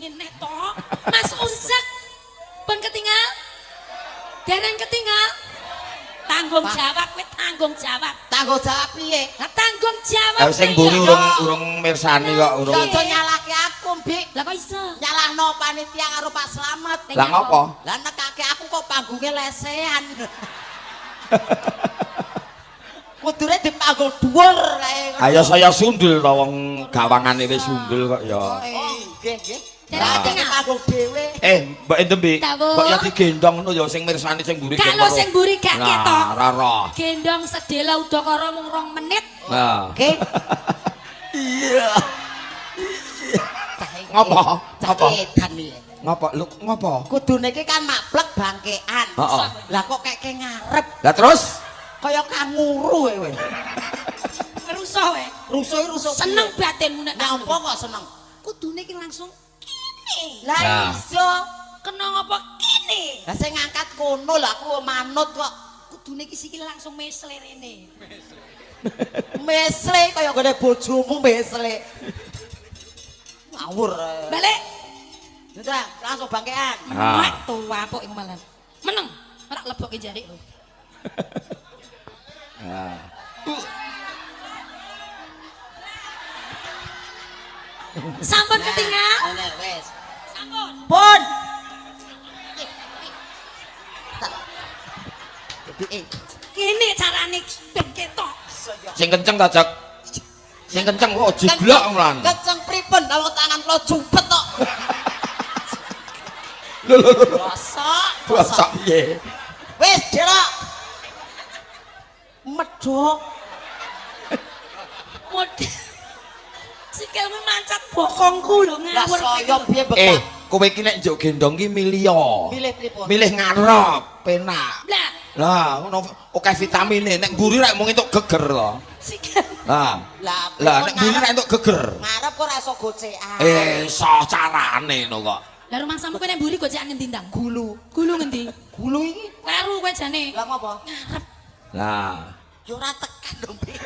ngene tok. Mas Unsek pun ketinggal. Dereng ketinggal. Tanggung jawab kowe tanggung jawab. Tanggung jawab piye? Lah tanggung jawab. Sing mburi urung mirsani kok urung. Aja nyalahke aku, Mbik. Lah kok iso? Nyalahno panitia karo Pak Slamet. Lah ngopo? Lah nekake aku kok panggunge lesehan. Kudune dipanggung dhuwur kae. Ayo saya sundul to wong gawangane wis sundul kok ya. Oh, nggih, nggih. Lah panggung dhewe. Mbok ente Mbik. Dawuh. Mbok ya digendong ngono ya sing mirsani sing mburi. kalau sing mburi gak ketok. Ora roh. Gendong sedela udakara mung 2 menit. Nah. Nggih. Iya. Ngopo? Ngopo? Edan iki. Ngopo? Lho ngopo? Kudune iki kan maplek bangkean. Heeh. Lah kok keke ngarep Lah terus kaya kanguru kowe. Rusuh wae. Rusuh-rusuh. Seneng batinmu nek Nyampo kok seneng. kudune iki langsung kene. Lah Nah. iso. Kena ngapa kene? Lah sing ngangkat kono lah aku manut kok. Kudune iki sikil langsung mesle rene. Mesle kaya gone bojomu mesle. Ngawur. Balik. Udah, langsung bangkean. Ah. Mak tua kok iku malah. Meneng, ora lebokke jarik lho. Nah. Sampun ketinggal. Ngene wis. Sampun. Pun. Kene carane ben ketok. Sing kenceng ta, Jak? Sing kenceng kok jeblok mlan. Kenceng pripun awak tangan kula jumpet tok. Lho lho lho. Bosok. Piye? Wis, Derok. Medhok. Model. Sikilmu mancat bokongku lho Lah ngawur. saya piye bekak? Kowe iki nek njuk gendong ki milih. Milih pripun? Milih ngarep, penak. Lah, Lah, ngono akeh vitamine. Nek mburi rek mung entuk geger to. sikil. Lah. Lah, Lah nek mburi rek entuk geger. ngarep kok ora iso gocekan. So carane no kok. Lah rumangsamu kowe nek mburi gocekan ngendi ndang? Gulu. Gulu ngendi? Gulu iki Kleru kowe jane. lah ngopo? Ngarep. Lah. Ya ora tekan lho, Mbak.